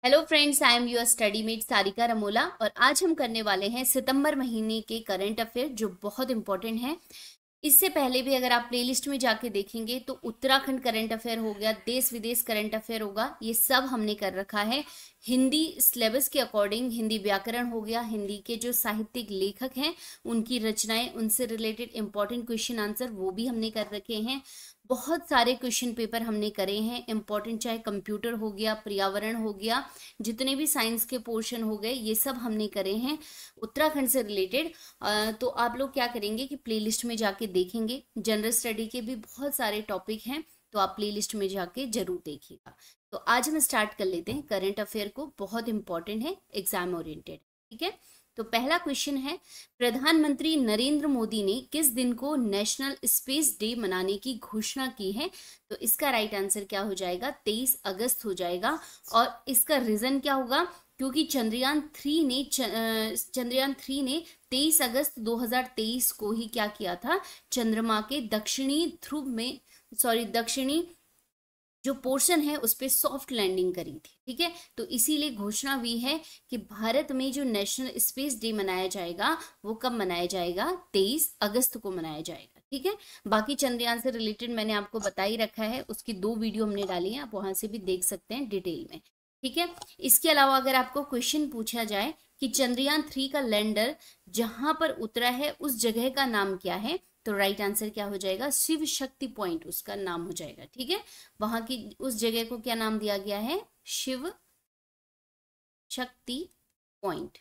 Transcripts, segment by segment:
Hello friends, I am your study mate Sarika Ramola और आज हम करने वाले हैं सितंबर महीने के करंट अफेयर जो बहुत इंपॉर्टेंट है। इससे पहले भी अगर आप प्लेलिस्ट में जाके देखेंगे तो उत्तराखंड करंट अफेयर हो गया, देश विदेश करंट अफेयर होगा, ये सब हमने कर रखा है। हिंदी सिलेबस के अकॉर्डिंग हिंदी व्याकरण हो गया, हिंदी के जो साहित्यिक लेखक हैं उनकी रचनाएं, उनसे रिलेटेड इंपॉर्टेंट क्वेश्चन आंसर वो भी हमने कर रखे हैं। बहुत सारे क्वेश्चन पेपर हमने करे हैं इंपॉर्टेंट, चाहे कंप्यूटर हो गया, पर्यावरण हो गया, जितने भी साइंस के पोर्शन हो गए ये सब हमने करे हैं उत्तराखंड से रिलेटेड। तो आप लोग क्या करेंगे कि प्लेलिस्ट में जाके देखेंगे। जनरल स्टडी के भी बहुत सारे टॉपिक हैं तो आप प्लेलिस्ट में जाके जरूर देखिएगा। तो आज हम स्टार्ट कर लेते हैं करंट अफेयर को, बहुत इंपॉर्टेंट है, एग्जाम ओरिएंटेड। ठीक है, तो पहला क्वेश्चन है, प्रधानमंत्री नरेंद्र मोदी ने किस दिन को नेशनल स्पेस डे मनाने की घोषणा की है? तो इसका राइट आंसर क्या हो जाएगा? 23 अगस्त हो जाएगा। और इसका रीजन क्या होगा? क्योंकि चंद्रयान 3 ने 23 अगस्त 2023 को ही क्या किया था, चंद्रमा के दक्षिणी ध्रुव में, दक्षिणी जो पोर्शन है उस पर सॉफ्ट लैंडिंग करी थी। ठीक है, तो इसीलिए घोषणा हुई है कि भारत में जो नेशनल स्पेस डे मनाया जाएगा वो कब मनाया जाएगा? 23 अगस्त को मनाया जाएगा। ठीक है, बाकी चंद्रयान से रिलेटेड मैंने आपको बता ही रखा है, उसकी 2 वीडियो हमने डाली है, आप वहां से भी देख सकते हैं डिटेल में। ठीक है, इसके अलावा अगर आपको क्वेश्चन पूछा जाए कि चंद्रयान 3 का लैंडर जहां पर उतरा है उस जगह का नाम क्या है, तो राइट आंसर क्या हो जाएगा? शिव शक्ति पॉइंट उसका नाम हो जाएगा। ठीक है, वहां की उस जगह को क्या नाम दिया गया है? शिव शक्ति पॉइंट।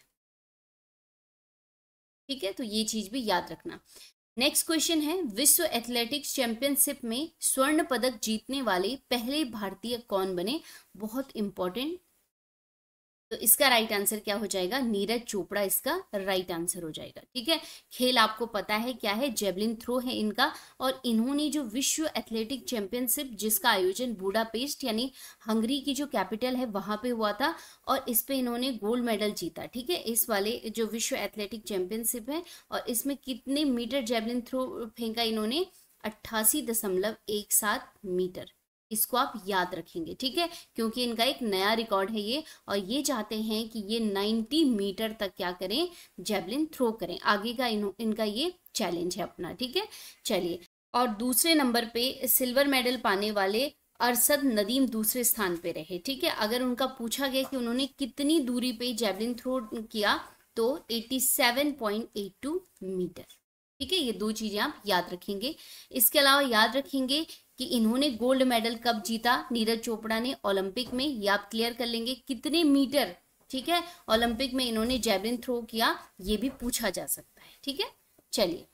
ठीक है, तो ये चीज भी याद रखना। नेक्स्ट क्वेश्चन है, विश्व एथलेटिक्स चैंपियनशिप में स्वर्ण पदक जीतने वाले पहले भारतीय कौन बने? बहुत इंपॉर्टेंट। तो इसका राइट आंसर क्या हो जाएगा? नीरज चोपड़ा इसका राइट आंसर हो जाएगा। ठीक है, खेल आपको पता है क्या है, जेवलिन थ्रो है इनका। और इन्होंने जो विश्व एथलेटिक चैंपियनशिप जिसका आयोजन बुडापेस्ट यानी हंगरी की जो कैपिटल है वहां पे हुआ था, और इस पे इन्होंने गोल्ड मेडल जीता। ठीक है, इस वाले जो विश्व एथलेटिक चैंपियनशिप है, और इसमें कितने मीटर जेवलिन थ्रो फेंका इन्होंने? 88.17 मीटर। इसको आप याद रखेंगे। ठीक है, क्योंकि इनका एक नया रिकॉर्ड है ये, और ये चाहते हैं कि ये 90 मीटर तक क्या करें? जेवलिन थ्रो करें। आगे का इनका ये चैलेंज है अपना। ठीक है, चलिए। और दूसरे नंबर पे सिल्वर मेडल पाने वाले अरशद नदीम दूसरे स्थान पे रहे। ठीक है, अगर उनका पूछा गया कि उन्होंने कितनी दूरी पे जेवलिन थ्रो किया, तो 87.82 मीटर। ठीक है, ये 2 चीजें आप याद रखेंगे। इसके अलावा याद रखेंगे कि इन्होंने गोल्ड मेडल कब जीता, नीरज चोपड़ा ने? ओलंपिक में। ये आप क्लियर कर लेंगे कितने मीटर। ठीक है, ओलंपिक में इन्होंने जेवलिन थ्रो किया, ये भी पूछा जा सकता है। ठीक है, चलिए।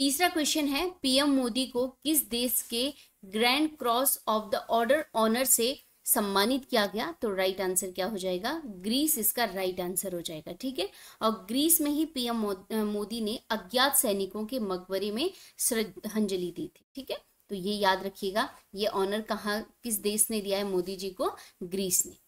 तीसरा क्वेश्चन है, पीएम मोदी को किस देश के grand cross of the order honour से सम्मानित किया गया? तो राइट आंसर क्या हो जाएगा? ग्रीस इसका राइट आंसर हो जाएगा। ठीक है, और ग्रीस में ही पीएम मोदी ने अज्ञात सैनिकों के मकबरे में श्रद्धांजलि दी थी। ठीक है, तो ये याद रखिएगा, ये ऑनर कहाँ, किस देश ने दिया है मोदी जी को? ग्रीस ने।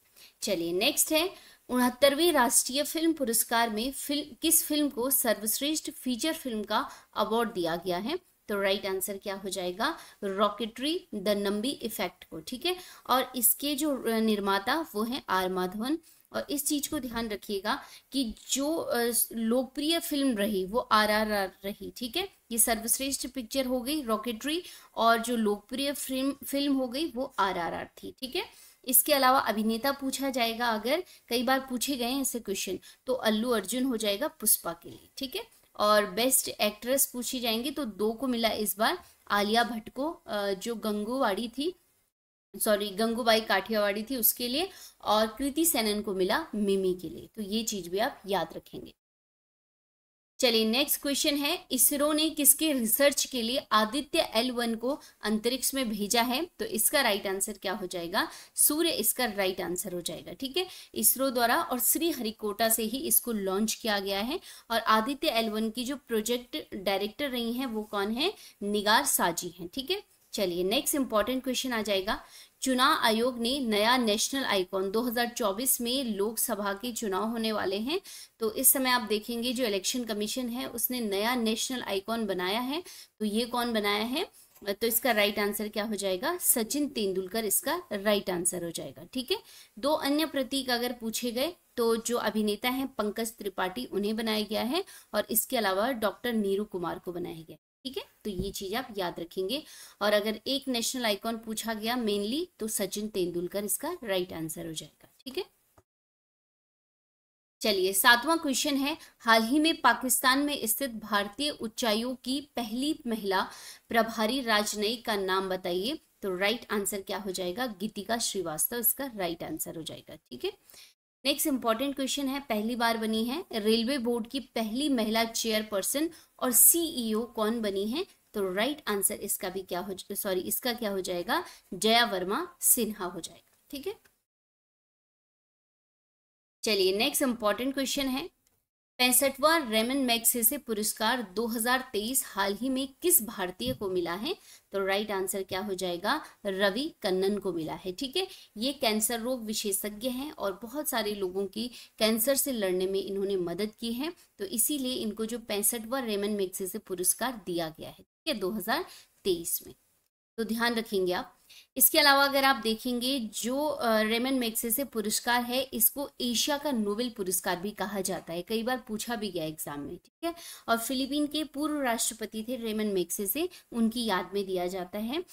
चलिए, नेक्स्ट है, 69वें राष्ट्रीय फिल्म पुरस्कार में किस फिल्म को सर्वश्रेष्ठ फीचर फिल्म का अवार्ड दिया गया है? तो राइट आंसर क्या हो जाएगा? रॉकेटरी द नंबी इफेक्ट को। ठीक है, और इसके जो निर्माता वो हैं आर माधवन। और इस चीज को ध्यान रखिएगा कि जो लोकप्रिय फिल्म रही वो RRR रही। ठीक है, ये सर्वश्रेष्ठ पिक्चर हो गई रॉकेटरी, और जो लोकप्रिय फिल्म हो गई वो RRR थी। ठीक है, इसके अलावा अभिनेता पूछा जाएगा, अगर कई बार पूछे गए हैं ऐसे क्वेश्चन, तो अल्लू अर्जुन हो जाएगा पुष्पा के लिए। ठीक है, और बेस्ट एक्ट्रेस पूछी जाएंगी तो 2 को मिला इस बार, आलिया भट्ट को जो गंगूबाई काठियावाड़ी थी उसके लिए, और कृति सेनन को मिला मिमी के लिए। तो ये चीज भी आप याद रखेंगे। चलिए, नेक्स्ट क्वेश्चन है, इसरो ने किसके रिसर्च के लिए आदित्य L1 को अंतरिक्ष में भेजा है? तो इसका राइट आंसर क्या हो जाएगा? सूर्य इसका राइट आंसर हो जाएगा। ठीक है, इसरो द्वारा और श्रीहरिकोटा से ही इसको लॉन्च किया गया है। और आदित्य L1 की जो प्रोजेक्ट डायरेक्टर रही हैं वो कौन है? निगार साजी हैं। ठीक है, चलिए, नेक्स्ट इंपॉर्टेंट क्वेश्चन आ जाएगा, चुनाव आयोग ने नया नेशनल आइकॉन, 2024 में लोकसभा के चुनाव होने वाले हैं, तो इस समय आप देखेंगे जो इलेक्शन कमीशन है उसने नया नेशनल आइकॉन बनाया है। तो ये कौन बनाया है? तो इसका राइट आंसर क्या हो जाएगा, सचिन तेंदुलकर इसका राइट आंसर हो जाएगा। ठीक है, दो अन्य प्रतीक अगर पूछे गए तो जो अभिनेता हैं पंकज त्रिपाठी उन्हें बनाया गया है, और इसके अलावा डॉक्टर नीरू कुमार को बनाया गया। ठीक है, तो ये चीज आप याद रखेंगे। और अगर एक नेशनल आइकॉन पूछा गया मेनली तो सचिन तेंदुलकर इसका राइट आंसर हो जाएगा। ठीक है, चलिए 7वां क्वेश्चन है, हाल ही में पाकिस्तान में स्थित भारतीय उच्चायोग की पहली महिला प्रभारी राजनयिक का नाम बताइए। तो राइट आंसर क्या हो जाएगा, गीतिका श्रीवास्तव इसका राइट आंसर हो जाएगा। ठीक है, नेक्स्ट इंपॉर्टेंट क्वेश्चन है, पहली बार बनी है रेलवे बोर्ड की पहली महिला चेयरपर्सन और सीईओ कौन बनी है। तो राइट आंसर इसका भी क्या हो, सॉरी इसका क्या हो जाएगा, जया वर्मा सिन्हा हो जाएगा। ठीक है, चलिए नेक्स्ट इंपॉर्टेंट क्वेश्चन है, 65वां रेमन मैग्सेसे पुरस्कार 2023 हाल ही में किस भारतीय को मिला है। तो राइट आंसर क्या हो जाएगा, रवि कन्नन को मिला है। ठीक है, ये कैंसर रोग विशेषज्ञ हैं और बहुत सारे लोगों की कैंसर से लड़ने में इन्होंने मदद की है, तो इसीलिए इनको जो 65वां रेमन मैग्सेसे पुरस्कार दिया गया है। ठीक है, 2023 में, तो ध्यान रखेंगे आप। इसके अलावा अगर आप देखेंगे जो रेमन मैग्सेसे पुरस्कार है इसको एशिया का नोबेल पुरस्कार भी कहा जाता है, कई बार पूछा भी गया एग्जाम में। ठीक है, और फिलीपीन के पूर्व राष्ट्रपति थे रेमन मैग्सेसे, उनकी याद में दिया जाता है।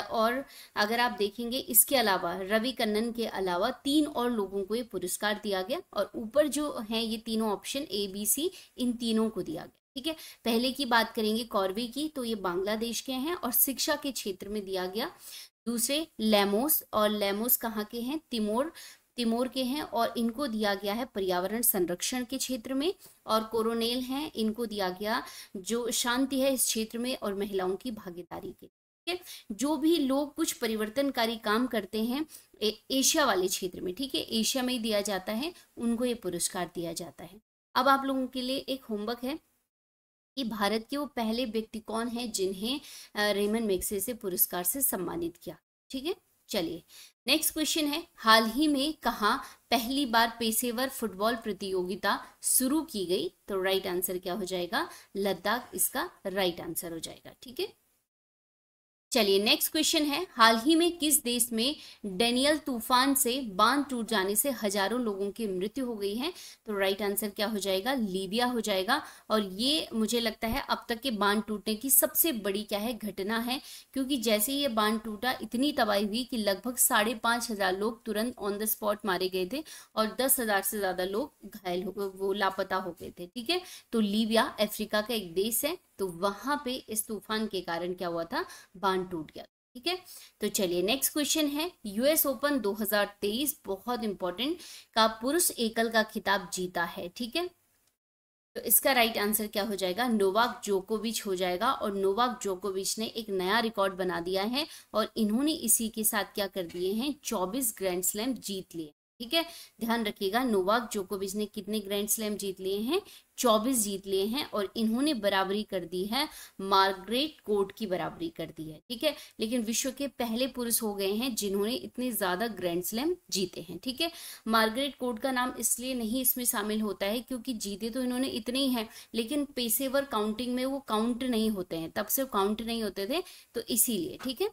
और अगर आप देखेंगे इसके अलावा रवि कन्नन के अलावा 3 और लोगों को ये पुरस्कार दिया गया, और ऊपर जो है ये तीनों ऑप्शन ABC इन तीनों को दिया गया। ठीक है, पहले की बात करेंगे कॉर्वे की, तो ये बांग्लादेश के हैं और शिक्षा के क्षेत्र में दिया गया। दूसरे लेमोस, और लेमोस कहाँ के हैं, तिमोर के हैं, और इनको दिया गया है पर्यावरण संरक्षण के क्षेत्र में। और कोरोनेल हैं, इनको दिया गया जो शांति है इस क्षेत्र में और महिलाओं की भागीदारी के। ठीक है, जो भी लोग कुछ परिवर्तनकारी काम करते हैं एशिया वाले क्षेत्र में, ठीक है, एशिया में ही दिया जाता है, उनको ये पुरस्कार दिया जाता है। अब आप लोगों के लिए एक होमवर्क है कि भारत के वो पहले व्यक्ति कौन है जिन्हें रेमन मैग्सेसे पुरस्कार से सम्मानित किया। ठीक है, चलिए नेक्स्ट क्वेश्चन है, हाल ही में कहाँ पहली बार पेशेवर फुटबॉल प्रतियोगिता शुरू की गई। तो राइट आंसर क्या हो जाएगा, लद्दाख इसका राइट आंसर हो जाएगा। ठीक है, चलिए नेक्स्ट क्वेश्चन है, हाल ही में किस देश में डेनियल तूफान से बांध टूट जाने से हजारों लोगों की मृत्यु हो गई है। तो राइट आंसर क्या हो जाएगा, लीबिया हो जाएगा। और ये मुझे लगता है अब तक के बांध टूटने की सबसे बड़ी क्या है घटना है, क्योंकि जैसे ही ये बांध टूटा इतनी तबाही हुई कि लगभग 5,500 लोग तुरंत ऑन द स्पॉट मारे गए थे और 10,000 से ज्यादा लोग घायल हो, वो लापता हो गए थे। ठीक है, तो लीबिया अफ्रीका का एक देश है, तो वहां पे इस तूफान के कारण क्या हुआ था, बांध टूट गया। ठीक है, तो चलिए नेक्स्ट क्वेश्चन है, यूएस ओपन 2023 बहुत इंपॉर्टेंट का पुरुष एकल का खिताब जीता है। ठीक है, तो इसका राइट आंसर क्या हो जाएगा, नोवाक जोकोविच हो जाएगा। और नोवाक जोकोविच ने एक नया रिकॉर्ड बना दिया है और इन्होंने इसी के साथ क्या कर दिए हैं, 24 ग्रैंड स्लैम जीत लिए। ठीक है, ध्यान रखिएगा, नोवाक जोकोविच ने कितने ग्रैंड स्लैम जीत लिए हैं, 24 जीत लिए हैं, और इन्होंने बराबरी कर दी है, मार्गरेट कोर्ट की बराबरी कर दी है। ठीक है, लेकिन विश्व के पहले पुरुष हो गए हैं जिन्होंने इतने ज्यादा ग्रैंड स्लैम जीते हैं। ठीक है, मार्गरेट कोर्ट का नाम इसलिए नहीं इसमें शामिल होता है क्योंकि जीते तो इन्होंने इतने ही हैं, लेकिन पेशेवर काउंटिंग में वो काउंट नहीं होते हैं, तब से काउंट नहीं होते थे, तो इसीलिए। ठीक है,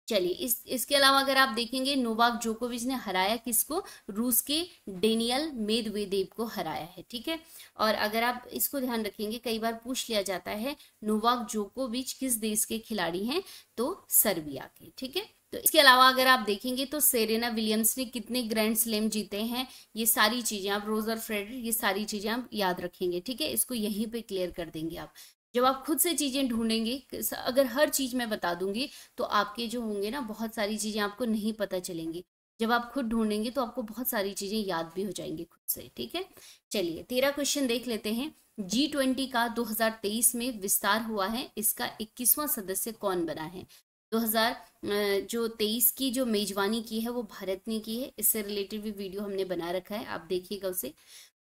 चलिए इसके अलावा अगर आप देखेंगे नोवाक जोकोविच ने हराया किसको, रूस के डेनियल मेदवेदेव को हराया है। ठीक है, और अगर आप इसको ध्यान रखेंगे कई बार पूछ लिया जाता है नोवाक जोकोविच किस देश के खिलाड़ी हैं, तो सर्बिया के। ठीक है, तो इसके अलावा अगर आप देखेंगे तो सेरेना विलियम्स ने कितने ग्रैंड स्लैम जीते हैं, ये सारी चीजें आप, रोजर फेडरर, ये सारी चीजें आप याद रखेंगे। ठीक है, इसको यहीं पे क्लियर कर देंगे आप। जब आप खुद से चीजें ढूंढेंगे, अगर हर चीज मैं बता दूंगी तो आपके जो होंगे ना बहुत सारी चीजें आपको नहीं पता चलेंगी, जब आप खुद ढूंढेंगे तो आपको बहुत सारी चीजें याद भी हो जाएंगी खुद से। ठीक है, चलिए 13 क्वेश्चन देख लेते हैं, G20 का 2023 में विस्तार हुआ है, इसका 21वां सदस्य कौन बना है। 2023 की जो मेजबानी की है वो भारत ने की है, इससे रिलेटेड भी वीडियो हमने बना रखा है, आप देखिएगा उसे।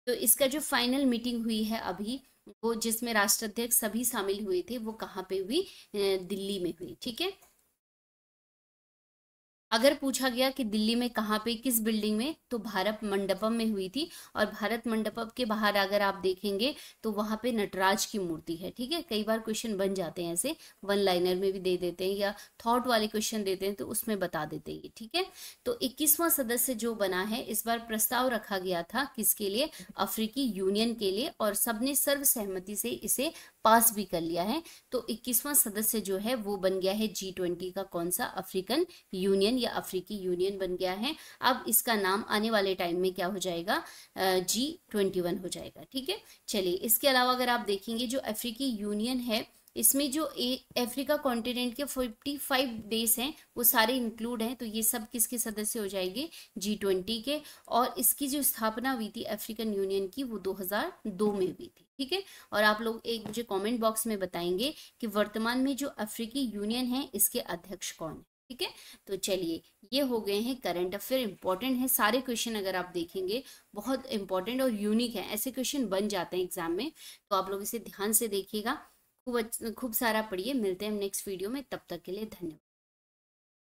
तो इसका जो फाइनल मीटिंग हुई है अभी, वो जिसमें राष्ट्राध्यक्ष सभी शामिल हुए थे, वो कहाँ पे हुई, दिल्ली में हुई। ठीक है, अगर पूछा गया कि दिल्ली में कहाँ पे, किस बिल्डिंग में, तो भारत मंडपम में हुई थी। और भारत मंडपम के बाहर अगर आप देखेंगे तो वहां पे नटराज की मूर्ति है। ठीक है, कई बार क्वेश्चन बन जाते हैं ऐसे, वन लाइनर में भी दे देते हैं या थॉट वाले क्वेश्चन देते हैं तो उसमें बता देते हैं। ठीक है, तो 21वां सदस्य जो बना है, इस बार प्रस्ताव रखा गया था किसके लिए, अफ्रीकी यूनियन के लिए, और सबने सर्वसहमति से इसे पास भी कर लिया है। तो 21वां सदस्य जो है वो बन गया है G20 का, कौन सा, अफ्रीकन यूनियन या अफ्रीकी यूनियन बन गया है। अब इसका नाम आने वाले टाइम में क्या हो जाएगा, G21 हो जाएगा। ठीक है, चलिए इसके अलावा अगर आप देखेंगे जो अफ्रीकी यूनियन है, इसमें जो अफ्रीका कॉन्टिनेंट के 45 देश हैं वो सारे इंक्लूड हैं। तो ये सब किसके सदस्य हो जाएंगे, G20 के। और इसकी जो स्थापना हुई थी अफ्रीकन यूनियन की, वो 2002 में हुई थी। ठीक है, और आप लोग एक मुझे कमेंट बॉक्स में बताएंगे कि वर्तमान में जो अफ्रीकी यूनियन है इसके अध्यक्ष कौन है। ठीक है, तो चलिए ये हो गए हैं करंट अफेयर। इंपॉर्टेंट है सारे क्वेश्चन, अगर आप देखेंगे बहुत इंपॉर्टेंट और यूनिक है, ऐसे क्वेश्चन बन जाते हैं एग्जाम में। तो आप लोग इसे ध्यान से देखिएगा, खूब सारा पढ़िए। मिलते हैं नेक्स्ट वीडियो में, तब तक के लिए धन्यवाद।